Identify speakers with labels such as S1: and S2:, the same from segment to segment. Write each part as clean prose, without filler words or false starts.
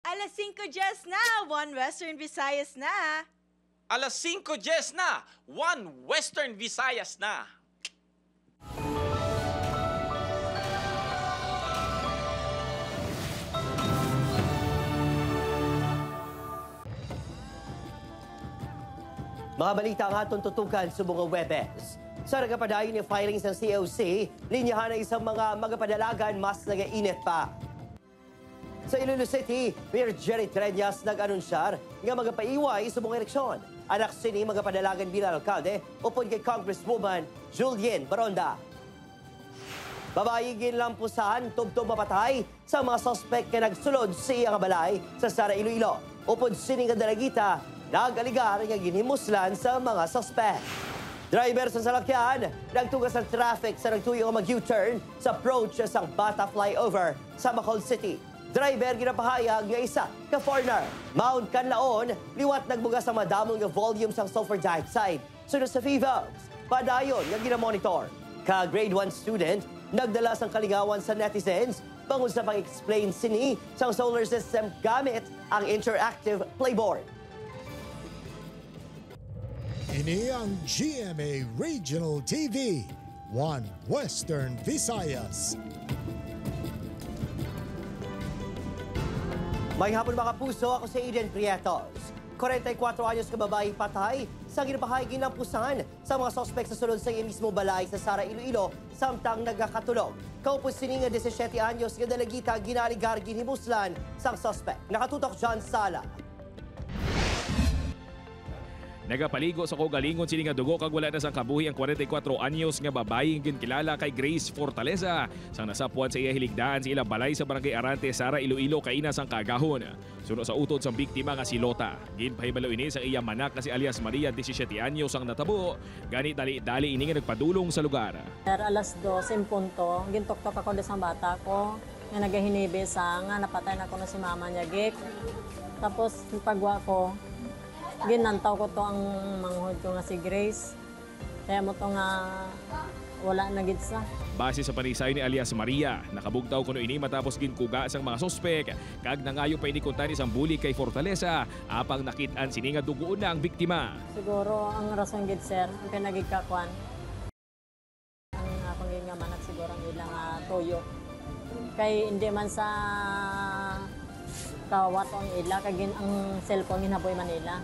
S1: Alas 5:10 na, One Western Visayas na.
S2: Alas 5:10 na, One Western Visayas na.
S3: Mga balita ang atong tutukan sa mga Webes. Sa nagapadayon ni filings ng COC, linyahan ng isang mga magapadalagan mas nagainit pa. Sa Iloilo City, Mayor Jerry Treñas nag-anunsyar nga magapaiway sa mga eleksyon. Anak sini magapadalagan bilang alkalde upod kay Congresswoman Julien Baronda. Babae ginlampusan, tubtob mapatay sa mga sospek na nagsulod sa iyang balay sa Sara Iloilo. Upod sini nga dalagita, nag-aligar nga ginhimuslan sa mga sospek. Driver sa salakyan, nagtugas ng traffic sa nagtuyong mag-U-turn sa approach sa Bata Flyover sa Bacolod City. Driver ginapahayag nga isa ka foreigner. Mount Canlaon, liwat nagbugas ang madamong nga volume sa sulfur dioxide. Sunod sa FIVOS, padayon nga ginamonitor. Ka-grade 1 student, nagdala sang kaligawan sa netizens bangon sa pang-explain sini sa solar system gamit ang interactive playboard.
S4: Ini ang GMA Regional TV, One Western Visayas.
S3: May hapon mga puso, ako si Aiden Prietos. 44 anyos ka babae patay sa ginapahay ginampusan sa mga sospek sa sulod sa mismo balay sa Sara Iloilo samtang nagakatulog. Kaupos sini nga 17 anyos nga dalagita ginaligar ginhimuslan sang sospek. Nakatutok John Sala.
S5: Nagapaligo sa kogalingon sini nga dugo kag wala na sang kabuhi ang 44 anyos nga babae nga kilala kay Grace Fortaleza sang nasapuan sa iya hiligdaan sa ilang balay sa barangay Arante, Sara, Iloilo kaina sang kagahon. Suno sa utod sang biktima nga si Lota. Ginpahibalo ini sa iya manak nga si alias Maria 17 anyos ang natabo. Gani dali ini nga nagpadulong sa lugar.
S6: Alas 12 in punto, gintok-tok ako sa bata ko nga nagahinibe sa nga napatay na ko na si mama niya gik. Tapos pagwa ko ginantaw ko to ang manghod ko nga si Grace. Kaya mo to nga wala na gid sa.
S5: Base sa panisay ni alias Maria, nakabugtaw kuno ini matapos ginkuga sang mga sospek. Kag nangayo pa ini kuntan isang bully kay Fortaleza apang nakit-an sini nga dugoon na ang biktima.
S6: Siguro ang rason gid sir, ang pinagigkakuan. Ang akong nga manak siguro ang ilang toyo. Kay hindi man sa kawat ang ila kagin ang cellphone ginaboy Manila.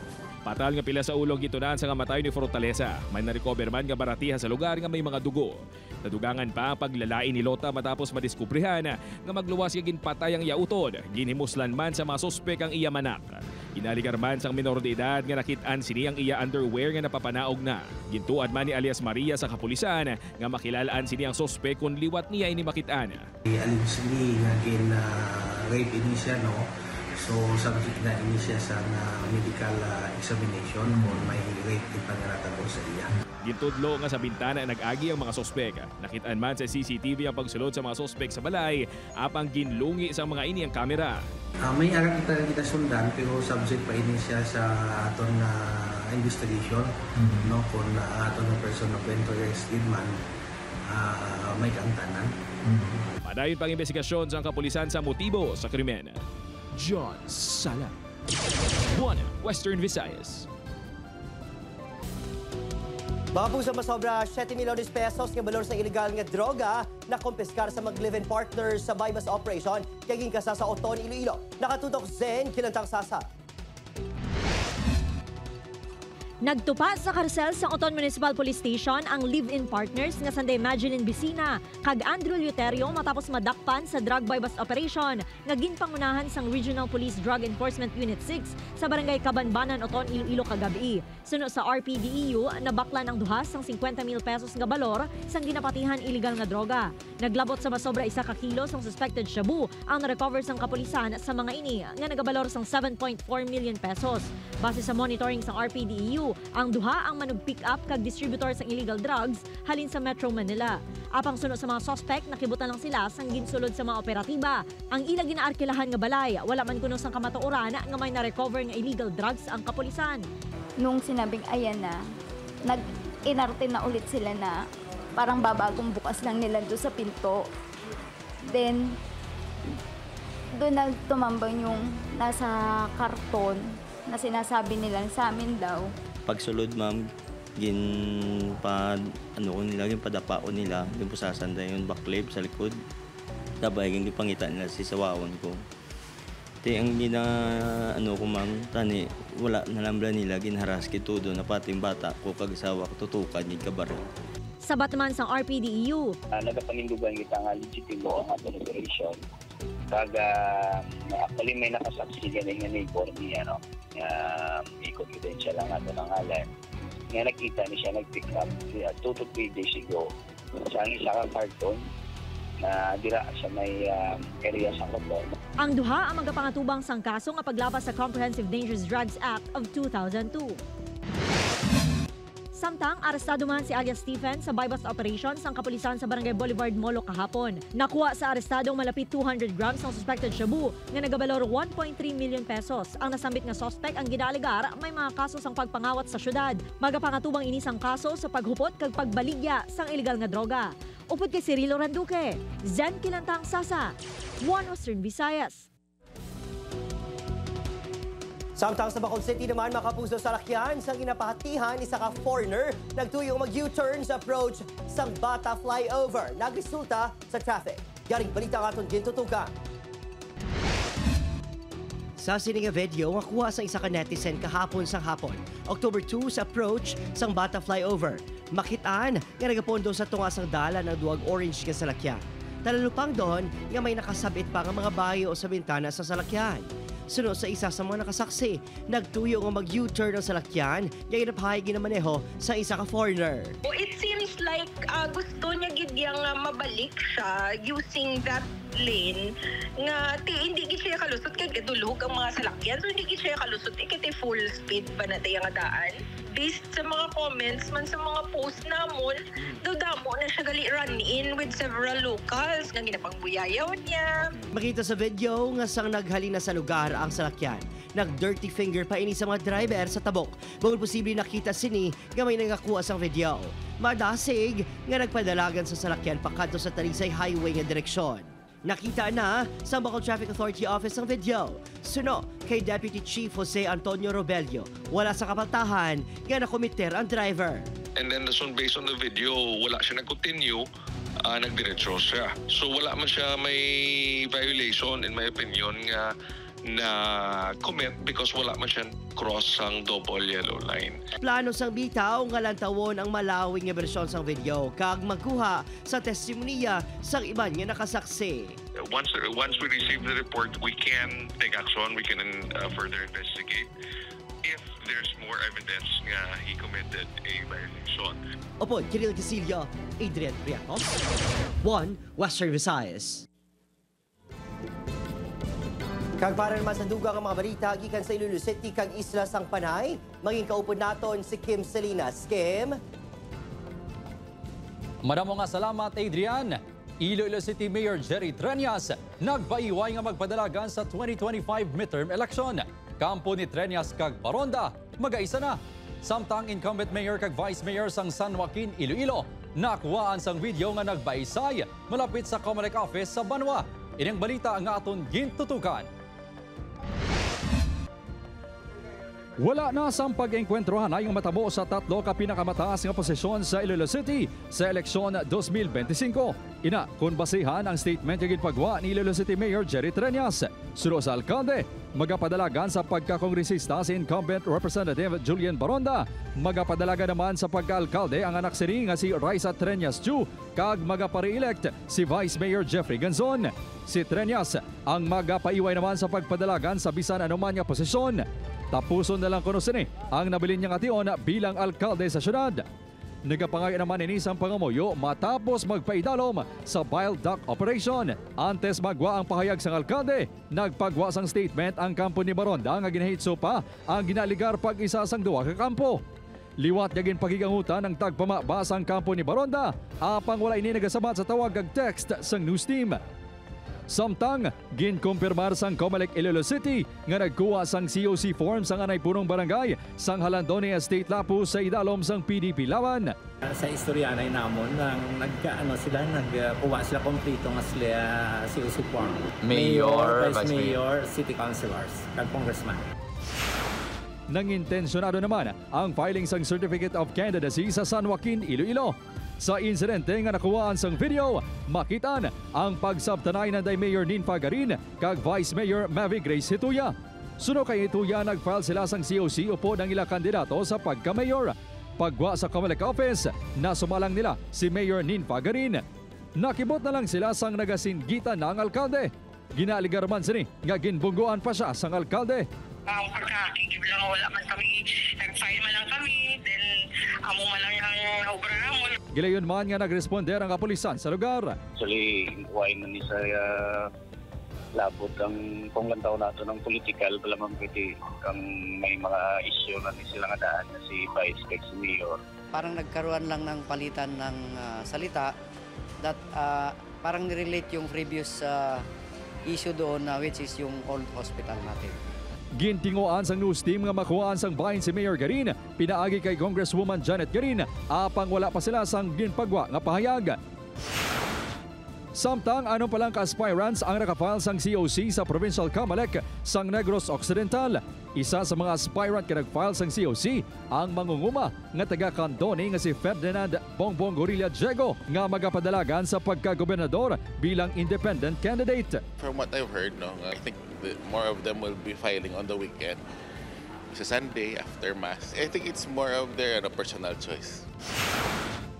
S5: Patal nga pila sa ulong gitunan sa kamatayo ni Fortaleza. May na-recover man nga baratihan sa lugar nga may mga dugo. Nadugangan pa ang paglalain ni Lota matapos madiskubrihan nga magluwas nga ginpatay ang yautod. Ginhimuslan man sa mga sospek ang iya manak. Inaligar man sang minor de edad nga nakit-an sini ang iya underwear nga napapanaog na. Gintuad man ni alias Maria sa kapulisan nga makilalaan sini ang sospek kung liwat niya ini makit-an.
S7: Allegedly nga rape ini siya, no? So, subject na ini siya sa medical examination kung may rape din pangaratabo sa iya.
S5: Gintudlo nga sa bintana nag-agi ang mga sospek. Nakitaan man sa CCTV ang pagsulod sa mga sospek sa balay, apang ginlungi sa mga ini ang kamera.
S7: May alam kita sundan pero subject pa ini siya sa aton investigation, no? Kung aton na person na kwento arrested man, may kaangtanan.
S5: Padayon pang investigasyon sa kapulisan sa motibo sa krimen. John Sala, One Western Visayas.
S3: Mga puso, masobra 7 milyones pesos nga balor sa illegal nga droga na kumpiskar sa mag-live-in partners sa bypass operation kaging kasa sa Oton, Iloilo. Nakatutok Zen, Kilantang Sasa.
S8: Nagtupa sa karsel sa Oton Municipal Police Station ang live-in partners nga Sanday Mageline Bisina kag Andrew Luterio matapos madakpan sa drug bypass operation nga ginpangunahan sang Regional Police Drug Enforcement Unit 6 sa barangay Kabanbanan, Oton, Iloilo kagabi. Suno sa RPDEU, nabaklan ang duha sang 50,000 pesos nga balor sang ginapatihan illegal nga droga. Naglabot sa masobra 1 ka kilo sang suspected shabu ang na-recover sang kapulisan sa mga ini nga nagabalor sang 7.4 million pesos. Base sa monitoring sang RPDEU, ang duha ang manug-pick up kag distributor sa illegal drugs halin sa Metro Manila. Apang sunod sa mga suspect, nakibutan lang sila sang ginsulod sa mga operatiba. Ang ila ginaarkilahan nga balay, wala man kuno sang kamatuoran nga may na-recover nga illegal drugs ang kapulisan.
S9: Nung sinabing ayan na, nag-inarte na ulit sila na parang babagong bukas lang nila doon sa pinto. Then, Doon nagtumambang yung nasa karton na sinasabi nila sa amin daw.
S10: Pagsulod, ma'am, padapa ko nila, din po sasanda yung backlib sa likod. Dabay, hindi pangita nila si sawawon ko. Ang ko, ma'am, tani, wala nalambra nila, ginharas kitudo na pati yung bata ko kagasawa ko tutukan yung kabaril.
S8: Sabat naman sa RPDEU.
S11: Nagapanindugan kita nga legitimo ang ating operation. Kaga, actually may nakasaksi galing nga neighbor niya, no? May confidential lang ato ng ngalan. Nga nakita niya siya nag-pick up 2 to 3 days ago. Sa isa kang karton na dira sa may area sa Coton.
S8: Ang duha ang magapangatubang sang kaso nga paglapas sa Comprehensive Dangerous Drugs Act of 2002. Samtang, arestado man si alias Stephen sa buy-bust operation sang kapulisan sa Barangay Boulevard, Molo kahapon. Nakuha sa arestadong malapit 200 grams ng suspected shabu nga nagabalor 1.3 million pesos. Ang nasambit nga suspect ang ginaaligar may mga kaso sang pagpangawat sa syudad. Magapangatubang inisang kaso sa paghupot kag pagbaligya sang illegal nga droga. Upod kay Cirilo Randuque, Zen Kilantang Sasa, One Western Visayas.
S3: Samtang sa Bacol City naman, makapuso sa lakyan sa ginapahatihan isa ka foreigner nagtuyong mag-U-turn sa approach sang Bata Flyover. Nagresulta sa traffic. Yaring balita nga itong gintutukan. Sa sininga video, makuha sa isa ka netizen kahapon sang hapon, October 2 sa approach sang Bata Flyover. Makitaan nga nagapondo sa tunga sang dala ng duwag orange nga salakyan. Talalupang doon, nga may nakasabit pa nga mga bayo sa bintana sa salakyan. Sunod sa isa sa mga nakasaksi, nagtuyo nga mag-U-turn ang salakyan, nga ginapahayag na maneho sa isa ka foreigner.
S12: It seems like gusto niya gidyang mabalik siya using that lane nga hindi gid siya kalusot kay gadulog ang mga salakyan, so hindi gid siya kalusot kay full speed ba na tayong daan. Based sa mga comments man sa mga post namon, damo na siya gali run in with several locals nga ginapangbuyayaw niya.
S3: Makita sa video nga sang naghalina sa lugar ang salakyan. Nag-dirty finger pa ini sa mga driver sa tabok. Bawal posible nakita sini nga may nangakuha sang video. Madasig nga nagpadalagan sa salakyan pakadto sa Talisay Highway nga direksyon. Nakita na sa Bacol Traffic Authority Office ang video. Suno kay Deputy Chief Jose Antonio Robelio. Wala sa kapaltahan nga nakomiter ang driver.
S13: And then based on the video, wala siya nag-continue, nagdiretso siya. So wala man siya may violation in my opinion nga na commit because wala man siya cross ang double yellow line.
S3: Plano sang bitaw nga lantawon ang malawing nga bersyon sang video kag magkuha sa testimonya sang iban nga nakasaksi.
S13: Once we receive the report, we can take action, we can further investigate if there's more evidence nga he committed a violation.
S3: Opo, Kiril Casillo, Adrian Riacos, One Western Visayas. Kag para naman sa dugang ang mga balita, gikan sa Iloilo City kag Isla sang Panay, maging kaupod naton si Kim Salinas. Kim?
S14: Maramo nga salamat, Adrian. Iloilo City Mayor Jerry Treñas nagpaiway nga magpadalagan sa 2025 midterm election. Kampo ni Treñas kag Baronda, mag-aisa na. Samtang incumbent mayor kag vice mayor sang San Joaquin, Iloilo, nakuhaan sang video nga nagbaisay malapit sa Comelec office sa Banwa. Ining balita nga aton gintutukan. Wala na sang pag-engkwentrohan ay matabo sa 3 ka pinakamataas nga posisyon sa Iloilo City sa eleksyon 2025. Ina, kung basihan ang statement yung ginpagwa ni Iloilo City Mayor Jerry Treñas. Suro sa alkalde, magapadalagan sa pagkakongresista si incumbent Representative Julian Baronda. Magapadalaga naman sa pagkaalkalde ang anak siri nga si Raisa Treñas Chu kag magapare-elect si Vice Mayor Jeffrey Ganzon. Si Treñas ang magapaiway naman sa pagpadalagan sa bisan anuman nga posisyon. Tapuson na lang kuno sini ang nabilin niyang ation bilang alkalde sa syudad. Nagapangay naman ni isang pangamuyo matapos magpaidalom sa bile duct operation. Antes magwa ang pahayag sang alkalde, nagpagwa sang statement ang kampo ni Baronda nga ginahitso pa ang ginaligar pag-isa sang duwa ka kampo. Liwat gagin pagigangutan ng tagpamabas ang kampo ni Baronda, apang wala ini nagasabat sa tawag ag text sang news team. Samtang, ginkumpirmar sang Comelec Iloilo City nga nagkuha sang COC form sang anay punong barangay sang Halandone Estate Lapu sa idalom sang PDP Lawan.
S15: Sa istoryanay namon nang nagpuwa sila kompleto nga sila si Usupong.
S16: Mayor,
S15: Vice Mayor, City Councilors, kag Congressman.
S14: Nangintensyonado naman ang filing sang Certificate of Candidacy sa San Joaquin, Iloilo. Sa insidente nga nakuhaan sang video, makitaan ang pagsabtanay ng Mayor Ninfa Garin kag Vice Mayor Mavi Grace Hituya. Suno kay Hituya, nag-file sila sang COC upo ng ilang kandidato sa pagka-mayor. Pagwa sa Comelec office, nasumalang nila si Mayor Ninfa Garin. Nakibot na lang sila sang nagasinggitan ng alkalde. Ginaligar man sini nga ginbungguan pa siya sang alkalde.
S17: Ang pagkakikib lang, wala man kami, nag-file man lang kami, then amo man lang ang naobrahan mo.
S14: Gilayon man nga nagresponder ang kapulisan sa lugar.
S11: Actually, why man ni sa labot ang panglantaw nato ng political palamang pwede ang may mga issue na sila nga daan na si Vice kay si Mayor.
S18: Parang nagkaroon lang ng palitan ng salita that parang nirelate yung previous issue doon which is yung old hospital natin.
S14: Gintinguan sang news team nga makuhaan sang bahin si Mayor Garin, pinaagi kay Congresswoman Janet Garin, apang wala pa sila sang ginpagwa nga pahayag. Samtang anong palang ka-aspirants ang nakafile sang COC sa Provincial Comelec sang Negros Occidental. Isa sa mga aspirant nga nag-file sang COC ang mangunguma nga taga-Candoni nga si Ferdinand Bongbong Gorilla Diego nga magapadalagan sa pagka-gobernador bilang independent candidate.
S19: From what I've heard, I think more of them will be filing on the weekend. Sa Sunday after Mass. I think it's more of their personal choice.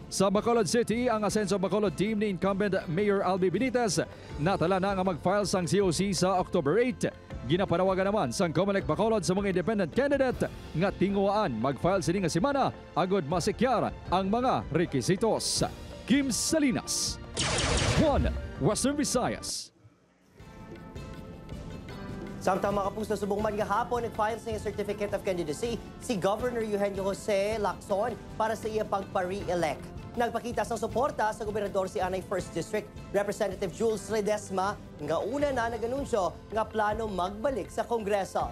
S14: Sa Bacolod City, ang Asenso Bacolod team ni incumbent Mayor Albi Benitez natala na nga mag-file sang COC sa October 8. Ginapanawagan naman sang Comelec Bacolod sa mga independent candidate nga tinguaan mag-file sini nga semana agod masikyar ang mga requisitos. Kim Salinas, One Western Visayas.
S3: Samtang mga kapuso, subong man nga hapon nag-file sa Certificate of Candidacy si Governor Eugenio Jose Lacson para sa iya pagpa-re-elect. Nagpakita sa suporta sa gobernador si Anay 1st District Representative Jules Ledesma nga una na nag-anunsyo nga plano magbalik sa Kongreso.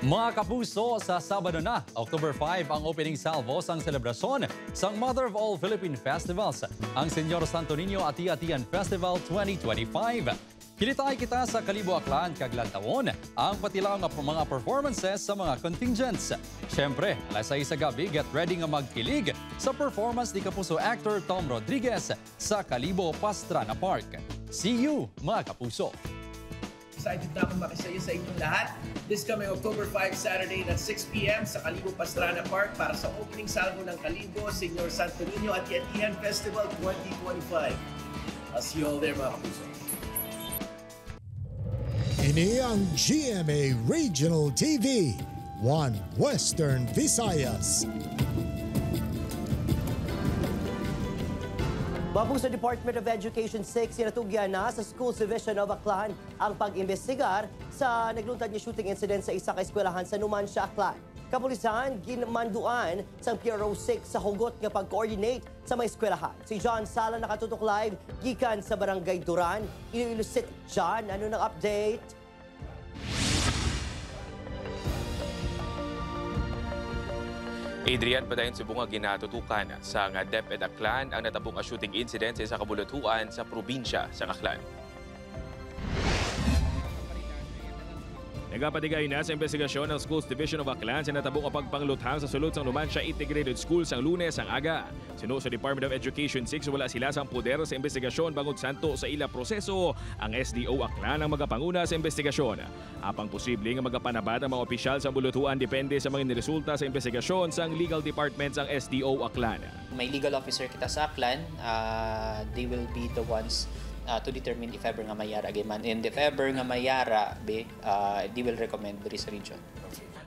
S14: Mga kapuso, sa Sabado na, October 5, ang opening salvo sang selebrasyon sang Mother of All Philippine Festivals, ang Senyor Santo Niño Ati-Atian Festival 2025. Kilitay kita sa Kalibo Aklan kaglantawon ang patilaw nga mga performances sa mga contingents. Siyempre, alas 6 sa gabi, get ready nga magkilig sa performance ni kapuso actor Tom Rodriguez sa Kalibo Pastrana Park. See you, mga kapuso!
S20: Excited na akong makisayo sa inyong lahat this coming October 5, Saturday at 6 p.m. sa Kalibo Pastrana Park para sa opening salvo ng Kalibo Senyor Santo Niño Ati-Atian Festival 2025. I'll see you all there, mga kapuso.
S4: Ini ang GMA Regional TV, One Western Visayas.
S3: Babong sa Department of Education 6, sinatugyan na sa Schools Division of Aklan ang pag-imbestigar sa nagluntad niya shooting incident sa isa ka eskwelahan sa Numancia, Aklan. Kapulisan, ginmanduan sa PRO 6 sa hugot nga pag-coordinate sa mga eskwelahan. Si John Sala nakatutok live, gikan sa Barangay Duran, Iloilo City. John, ano ng update?
S5: Adrian, padayon sa bunga ginatutukan sa DepEd Aklan ang natabong shooting incident sa isa kabulutuan sa probinsya sa Aklan. Nagapatigay na sa investigasyon ng Schools Division of Aklan sa natabong pagpangluthang sa sulod sa Numancia Integrated School sang Lunes ang aga. Sino sa Department of Education 6 wala sila sang poder sa investigasyon bangod santo sa ila proseso. Ang SDO Aklan ang magapanguna sa investigasyon. Apang posible nga magapanabad ang mga opisyal sa bulutuan depende sa mga niresulta sa investigasyon sang legal department sang SDO Aklan.
S21: May legal officer kita sa Aklan. They will be the ones to determine if ever nga mayara man. And if ever nga mayara, they will recommend the region.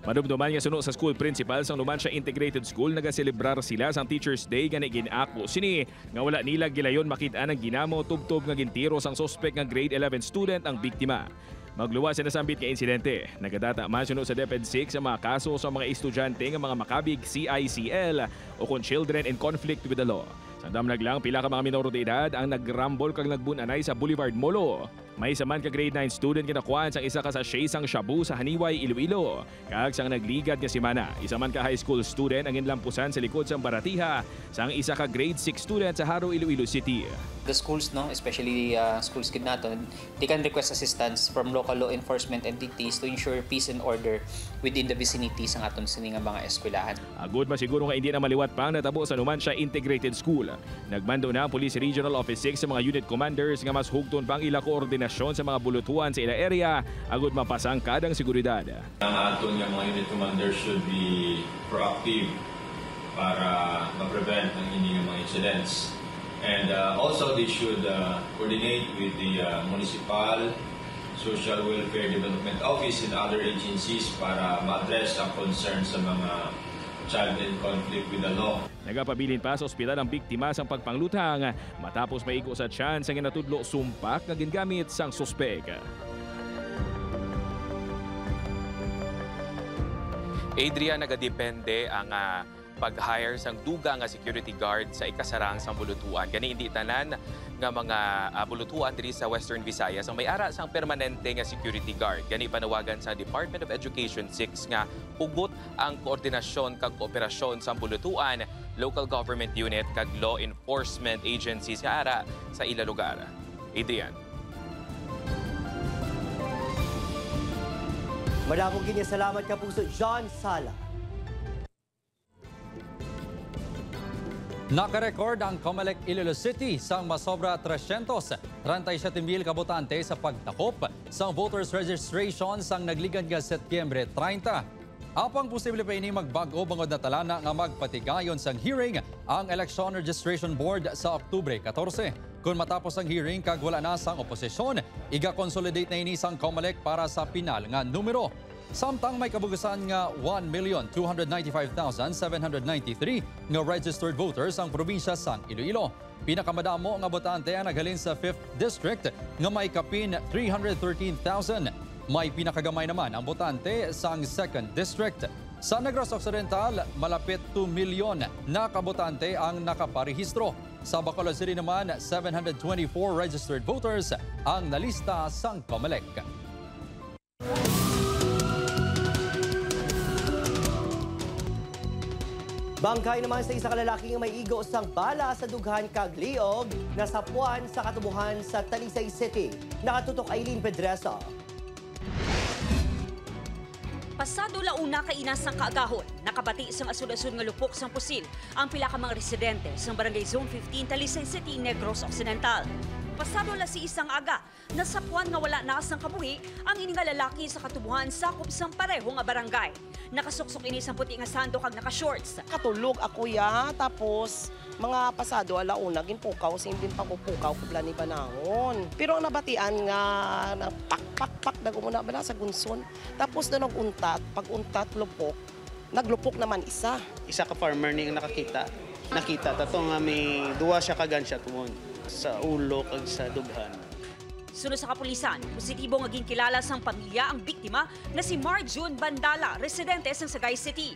S5: Madumduman nga suno sa school principal sa Numancia Integrated School, nagaselebrar sila sa Teacher's Day nga ginako sini nga wala nila gilayon makita ng ginamo tubtob nga gintiro sang suspect nga grade 11 student ang biktima. Magluwas sa nasambit nga insidente. Nagadata man suno sa DepEd 6 sa mga kaso sa mga estudyante nga mga makabig CICL o kung children in conflict with the law. Sa damnag lang, pila ka mga minoro de edad ang nagrambol kag nagbunanay sa Boulevard Molo. May isa man ka grade 9 student kinakuan sang isa ka sa sang shabu sa Haniway, Iloilo. Kag sang nagligad nga semana, isa man ka high school student ang inlampusan sa likod sang baratiha sang isa ka grade 6 student sa Haro, Iloilo City.
S21: The schools, no, especially schools kid natin, they can request assistance from local law enforcement entities to ensure peace and order within the vicinity sa aton siningang mga eskwelahan.
S5: Agud masiguro nga hindi na maliwat pang natabo sa Numancia Integrated School. Nagmando na ang Police Regional Office 6 sa mga unit commanders nga mas hugton pang ila koordinasyon sa mga bulutuan sa ila area agud mapasang kadang seguridad.
S16: Ang aton nga mga unit commanders should be proactive para ma-prevent ang hindi nga mga incidents. And also they should coordinate with the municipal Social Welfare Development Office and other agencies para ma-address ang concerns sa mga child in conflict with the law.
S5: Nagapabilin pa sa ospital ang biktima sang pagpanglutang matapos maigo sa tiyan sa ginatudlo sumpak nga gingamit sang suspek.
S22: Adrian, nagadepende ang pag-hire sang duga nga security guard sa ikasarang sang bulutuan. Gani hindi tanan nga mga bulutuan diri sa Western Visayas ang may ara sang permanente nga security guard. Gani panawagan sa Department of Education 6 nga hugot ang koordinasyon kag kooperasyon sa bulutuan, local government unit kag law enforcement agencies nga ara sa ila lugar. Adrian.
S3: Madamong ginya salamat ka puso John Sala.
S14: Nakarecord ang Comelec Iloilo City sang masobra 337,000 kabotante sa pagtakop sa voters registration sang nagligan nga Setyembre 30. Apang posible pa ini magbago bangod na talana nga magpatigayon sang hearing ang Election Registration Board sa Oktubre 14. Kung matapos ang hearing kag wala na sang oposisyon, iga-consolidate na ini sang Comelec para sa pinal nga numero. Samtang may kabugasan nga 1,295,793 nga registered voters ang probinsya sang Iloilo. Pinakamadamo nga botante ang naghalin sa 5th District nga may kapin 313,000. May pinakagamay naman ang botante sang 2nd District. Sa Negros Occidental, malapit 2 milyon na kabotante ang nakaparehistro. Sa Bacolod City naman, 724 registered voters ang nalista sang Comelec.
S3: Bangkay naman sa isa ka lalaki nga may igo sang bala sa dughan kag liog na sapuan sa katubuhan sa Talisay City. Nakatutok Aileen Pedresa.
S23: Pasado launa ka inas sang kaagahon, nakabati sang asud-asud nga lupok sang pusil ang pila ka mga residente sang Barangay Zone 15 Talisay City, Negros Occidental. Pasado la si isang aga, nasapuan nga wala na sang kabuhi ang ini nga lalaki sa katubuhan sakop sang pareho nga barangay. Nakasuksok ini sang puti nga sando kag naka-shorts.
S24: Katulog ako ya, tapos mga pasado alauna ginpukaw sin din pagpupukaw ko plani panahon. Pero ang nabatian nga na pak dagumuna ba sa gunson. Tapos na naguntat, pag-untat lupok, naglupok naman isa.
S25: Isa ka farmer ni nakakita. Nakita tato nga may duwa siya ka gunshot wound sa ulo kag sa dughan.
S23: Sunod sa kapulisan, positibo nga ginkilala sang pamilya ang biktima na si Marjun Bandala, residente sa Sagay City.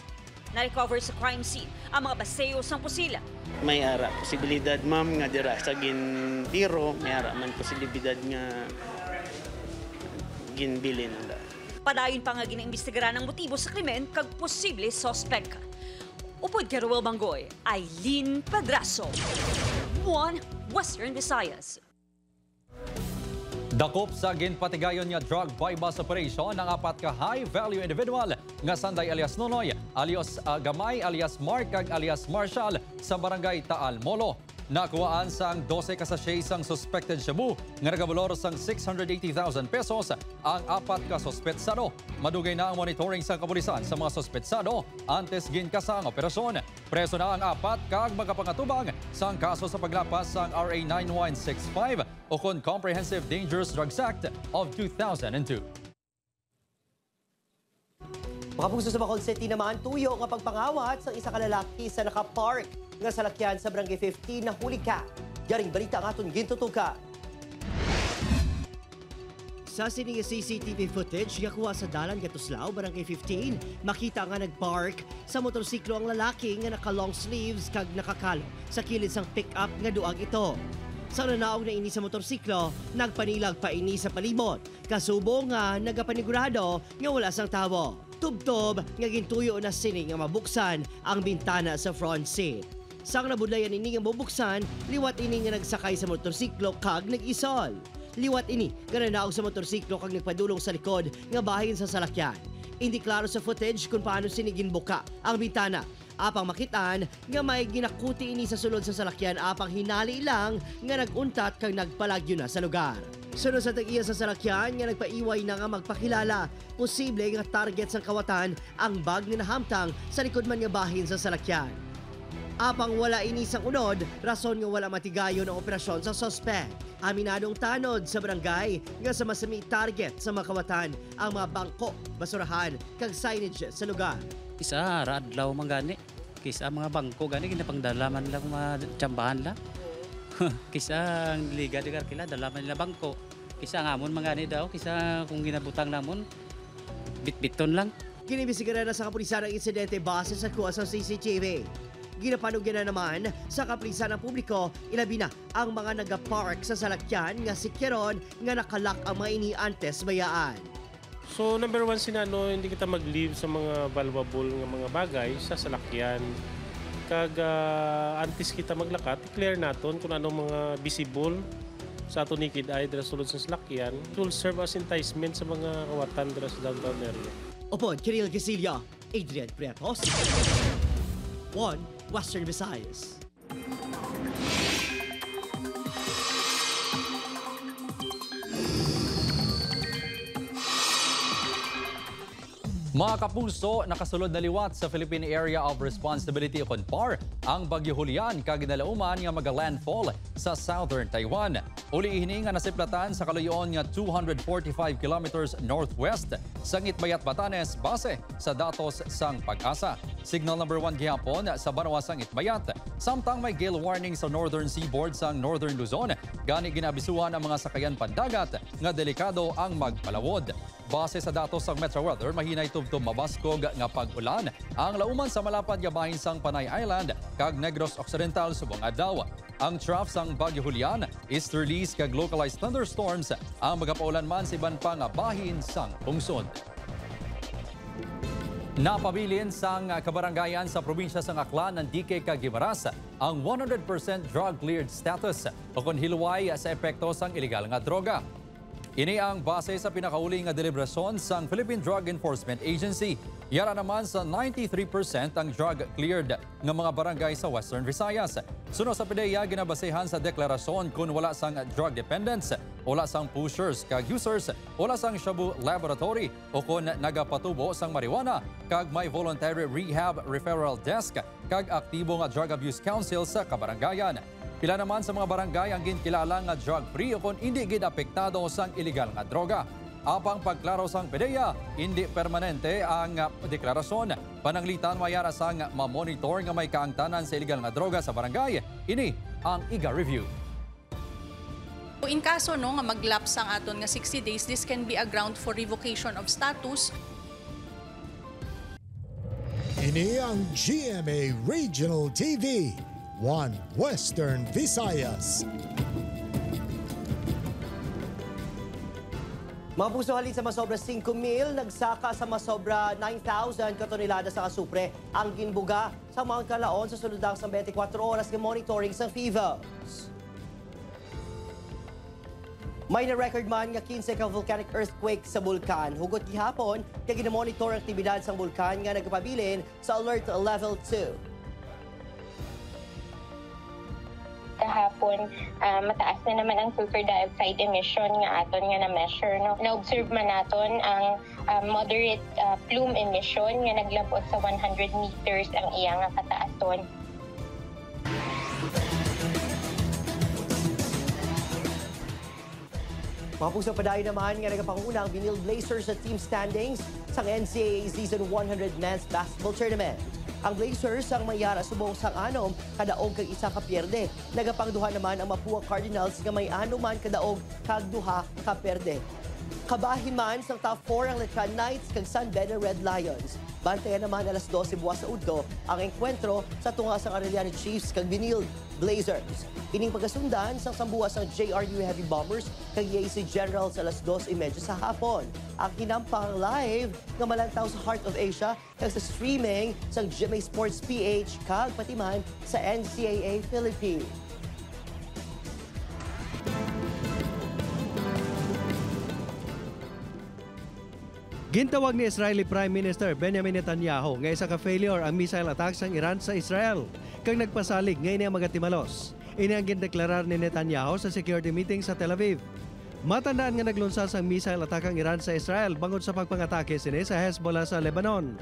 S23: Na-recover sa crime scene ang mga baseyo sang pusila.
S25: May ara posibilidad ma'am nga dira sa gintiro, may ara man posibilidad nga ginbilin nila.
S23: Padayon pa nga ginaimbestigaran ang motibo sa krimen kag posible suspect. Upod kay Ruel Bangoy, Aileen Pedraso, One Western Visayas.
S14: Dakop sa ginpatigayon nga drug bypass operation ng apat ka high-value individual nga Sanday alias Nonoy, alias Gamay, alias Mark, kag alias Marshall sa barangay Taal, Molo. Nakuhaan sang 12 ka sachet sang suspected shabu nga nagabalor sang 680,000 pesos ang apat ka sospetsado. Madugay na ang monitoring sang kapulisan sa mga sospetsado antes ginkasa ang operasyon. Preso na ang apat kag magapangatubang sang kaso sa paglapas sang RA 9165 o kon Comprehensive Dangerous Drugs Act of 2002.
S3: Makapuso sa Bacolod City naman, tuyo nga pagpangawat sa isa ka lalaki sa nakapark nga salakyan sa Barangay 15 na huli ka. Yaring balita ang aton gintutuka. Sa sining CCTV footage nga kuha sa dalan Gatuslao, Barangay 15, makita nga nagpark sa motorsiklo ang lalaki nga naka long sleeves kag nakakalo sa kilid sang pick-up nga duag ito. Sa nanaog na ini sa motorsiklo, nagpanilag pa ini sa palibot. Kasubo nga nagapanigurado nga wala sang tawo. Tubtob nga gintuyo na sini nga mabuksan ang bintana sa front seat. Sang nabudlayan ini nga mabuksan, liwat ini nga nagsakay sa motorsiklo kag nag-isol. Liwat ini nga nanaog sa motorsiklo kag nagpadulong sa likod nga bahin sa salakyan. Hindi klaro sa footage kung paano sini ginbuka ang bintana. Apang makitaan nga may ginakuti ini sa sulod sa salakyan apang hinali lang nga naguntat kag nagpalagyo na sa lugar. Sunod sa tag-iya sa salakyan nga nagpaiway na nga magpakilala, posible nga target sa kawatan ang bag nga nahamtang sa likod man nga bahin sa salakyan. Apang wala inisang unod, rason nga wala matigayon ang operasyon sa sospek. Aminadong tanod sa barangay nga sa masami target sa makawatan ang mga bangko, basurahan, kag signage sa lugar.
S1: Isa radlaw manggani, kisa mga bangko gani ginapangdalaman lang matsambahan lang. Kisa ang liga di kila dalaman nila bangko. Kisa ngamon mangani daw, kisa kung ginabutang namon bitbiton lang.
S3: Ginibisigan na sa kapulisan ang insidente base sa kuha sa CCTV. Ginapanugyan na naman sa kapulisan ng publiko, ilabi na ang mga nagapark sa salakyan nga sikyaron nga nakalak ang mga ini antes bayaan.
S2: So number one sinano, hindi kita mag-leave sa mga valuable nga mga bagay sa salakyan. Kag antes kita maglakat, i-clear naton kung anong mga visible sa ato naked eye dira sulod sa salakyan. It will serve as enticement sa mga kawatan dira sa downtown area.
S3: Upod, Kiril Gasilya, Adrian Pretos, 1 Western Visayas.
S14: Mga kapuso, nakasulod na liwat sa Philippine Area of Responsibility o CONPAR ang Bagyo Julian kag ginalauman nga mag-landfall sa southern Taiwan. Uli ihini nga nasiplatan sa kaluyoon nga 245 kilometers northwest sa Ngitbayat, Batanes base sa datos sang Pag-asa. Signal number 1 gihapon sa Banwa sang Ngitbayat. Samtang may gale warning sa northern seaboard sang northern Luzon, gani ginabisuhan ang mga sakayan pandagat nga delikado ang magpalawod. Base sa datos sang Metro Weather, mahinay tubtom mabaskog nga pag-ulan ang lauman sa malapad nga bahin sang Panay Island kag Negros Occidental subong adlaw. Ang trough sang Bagyo Julian, easterlies kag localized thunderstorms ang magapaulan man sa iban pa nga bahin sang lungsod. Napabilin sang kabarangayan sa probinsya sang Aklan ng DK kag Guimaras ang 100% drug-cleared status o kung hilway sa epekto sang illegal nga droga. Ini ang base sa pinakauli nga deliberasyon sang Philippine Drug Enforcement Agency. Yara naman sa 93% ang drug-cleared nga mga barangay sa Western Visayas. Suno sa PDEA, ginabasehan sa deklarasyon kung wala sang drug dependents, wala sang pushers kag users, wala sang shabu laboratory o kung nagapatubo sang marijuana kag may voluntary rehab referral desk kag aktibo nga drug abuse council sa kabarangayan. Pila naman sa mga barangay ang ginkilala nga drug-free o kung hindi ginapektado sang illegal nga droga. Apang pagklaro sang PDEA, hindi permanente ang deklarasyon. Pananglitan mayara sang mamonitor nga may kaangtanan sa illegal nga droga sa barangay. Ini ang IGA Review.
S6: In kaso nga maglapse ang aton nga 60 days, this can be a ground for revocation of status.
S4: Ini ang GMA Regional TV, 1 Western Visayas.
S3: Mga puso, halin sa masobra 5,000, nagsaka sa masobra 9,000 katonelada sa kasupre ang ginbuga sa Mount Calaon sa suludang sa 24 oras ng monitoring sa FIVOS. May na-record man nga 15 ka volcanic earthquake sa bulkan. Hugot gihapon, kaya ginamonitor ang aktibidad sa bulkan nga nagpabilin sa alert level 2.
S7: Kahapon, mataas na naman ang sulfur dioxide emission nga aton nga na-measure. No? Na-observe man naton ang moderate plume emission nga naglabot sa 100 meters ang iya nga kataason.
S3: Mga puso, padayon naman nga nagpapangunang Binil Blazers sa team standings sa NCAA Season 100 Men's Basketball Tournament. Ang Blazers ang mayara subong sang anom kadaog kag isa ka pierde. Nagapangduha naman ang Mapua Cardinals nga may anom man kadaog kag duha ka pierde. Kabahin man sa top 4 ang Letran Knights kag San Beda Red Lions. Bantayan naman alas 12 buwas sa udto ang enkwentro sa tunga sa Arellano Chiefs kag Benilde Blazers. Ining pagkasundan sa sambuwas ng JRU Heavy Bombers kag EAC Generals alas 2:30 sa hapon. Ang hinampang live nga malantaw sa Heart of Asia kag sa streaming sa GMA Sports PH kag patiman sa NCAA Philippines.
S8: Gintawag ni Israeli Prime Minister Benjamin Netanyahu nga isa ka failure ang missile attacks ng Iran sa Israel kag nagpasalig ngayon ang magatimalos. Ini ang gindeklarar ni Netanyahu sa security meeting sa Tel Aviv. Matandaan nga naglunsas ang missile attack ang Iran sa Israel bangod sa pagpangatake sini sa Hezbollah sa Lebanon.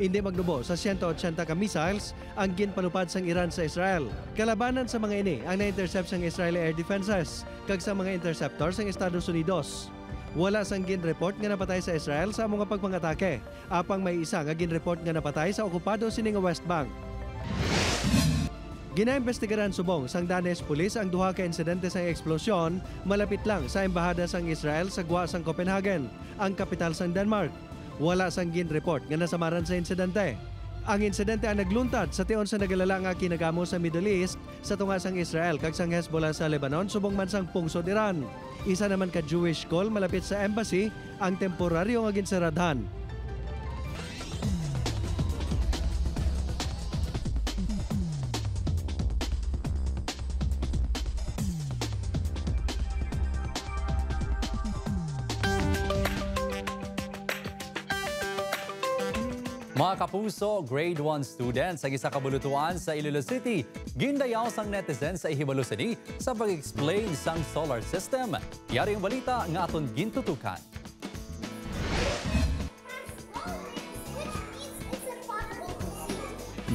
S8: Hindi magdubo sa 180 ka missiles ang ginpalupad sang Iran sa Israel. Kalabanan sa mga ini ang na-intercept sang Israeli air defenses kag sa mga interceptor sang Estados Unidos. Wala sang gin-report nga napatay sa Israel sa mga pagpangatake. Apang may isa nga gin-report nga napatay sa okupado sini nga West Bank. Ginaimbestigaran subong sang Danes Police ang duha ka insidente sa eksplosyon malapit lang sa embahada sang Israel sa Gwa sang Copenhagen, ang kapital sang Denmark. Wala sang gin-report nga nasamaran sa insidente. Ang insidente ang nagluntad sa tion sa nagalala nga kinagamo sa Middle East sa tunga sang Israel kag sang Hezbollah sa Lebanon subong man sang pungsod Iran. Isa naman ka Jewish school malapit sa embassy ang temporaryo nga ginsaradhan.
S9: Mga kapuso, grade 1 students sa isa kabulutuan sa Iloilo City, gindayaw sang netizens sa ihibalo sini sa pag-explain sang solar system. Yari ang balita nga aton gintutukan.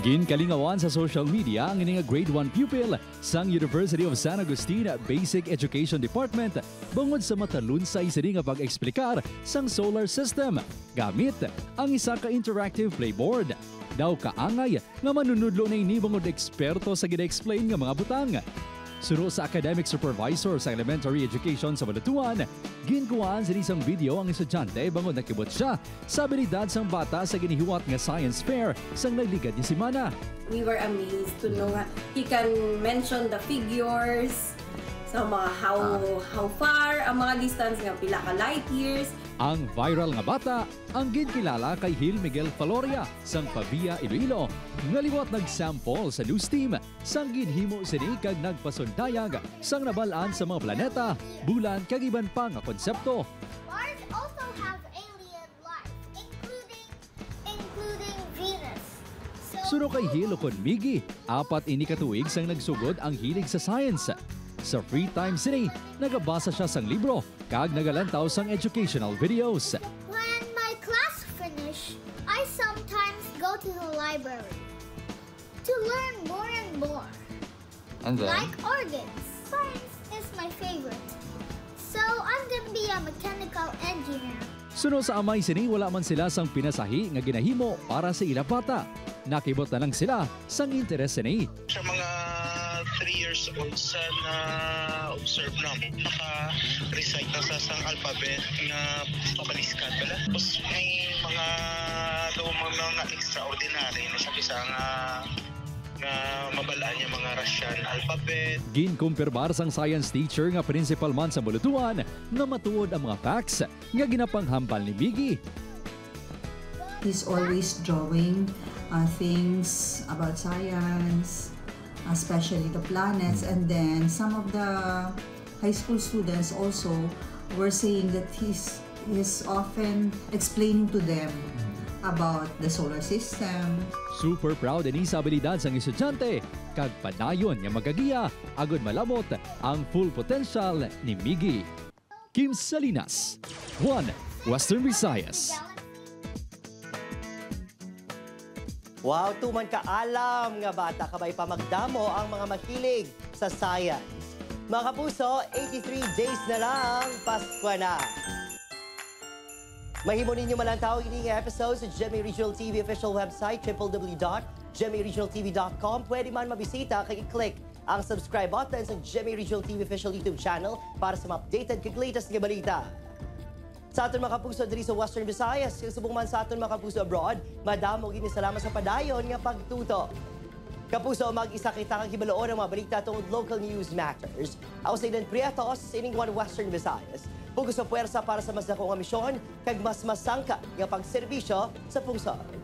S9: Ginkalingawan sa social media ang ining grade 1 pupil sang University of San Agustin Basic Education Department bangod sa matalun sa isini nga pag-eksplikar sang solar system gamit ang isa ka interactive playboard. Daw kaangay nga manunudlo na ini bangod eksperto sa gina-explain nga mga butang. Suro sa academic supervisor sa elementary education sa Balatuan, ginkuhaan sa isang video ang estudyante bangod nakibot siya sa abilidad sang bata sa ginihiwat nga science fair sang nagligad ni Simana.
S10: We were amazed to know he can mention the figures, sa mga how far, ang mga distance nga pila ka light years.
S14: Ang viral nga bata ang ginkilala kay Gil Miguel Faloria sang Pavia, Iloilo. Ngaliwat nag-sample sa news team sang ginhimo sini kag nagpasundayag sang nabalaan sa mga planeta, bulan kag iban pa nga konsepto.
S12: Mars also have alien life, including Venus.
S14: Suro kay Hilo kon Migi, 4 ini katuig sang nagsugod ang hilig sa science. Sa free time sini, nagabasa siya sang libro kag nagalantaw sang educational videos.
S12: When my class finish, I sometimes go to the library to learn more and more.
S9: And then?
S12: Like organs. Science is my favorite. So I'm gonna be a mechanical engineer.
S14: Suno sa amay sini, wala man sila sang pinasahi nga ginahimo para sa ila bata. Nakibot na lang sila sang interes sini.
S13: Sa mga 3 years old sa na-observe namin, naka-recite na sa sang alphabet na papaliskat pala. Tapos may mga mga extraordinary na siya bisa nga mabalaan yung mga Russian alphabet.
S14: Ginkumpirbar sang science teacher nga principal man sa Bulutuan na matuod ang mga facts nga ginapanghambal ni Migi.
S26: He's always drawing things about science, especially the planets, and then some of the high school students also were saying that he's often explaining to them about the solar system.
S14: Super proud din sa abilidad sang estudyante kag padayon nga magagiya agud malabot ang full potential ni Migi. Kim Salinas, 1 Western Visayas.
S3: Wow, tuman ka alam nga bata kabay pa magdamo ang mga mahilig sa science. Mga kapuso, 83 days na lang, Pasko na. Mahimo ninyo malantaw ini nga episode sa GMA Regional TV official website www.gmaregionaltv.com. Pwede man mabisita kay i-click ang subscribe button sa GMA Regional TV official YouTube channel para sa mga updated kag latest nga balita. Sa aton mga kapuso diri sa Western Visayas, subong man sa aton mga kapuso abroad, madamo gini salamat sa padayon nga pagtuto. Kapuso, mag-isa kita kang hibaloon ang mga balita tungod local news matters. Ako sa Idan Prietos, ining One Western Visayas. Pugos sa puwersa para sa mas dakong misyon, kag mas masangka nga pagserbisyo sa pungsod.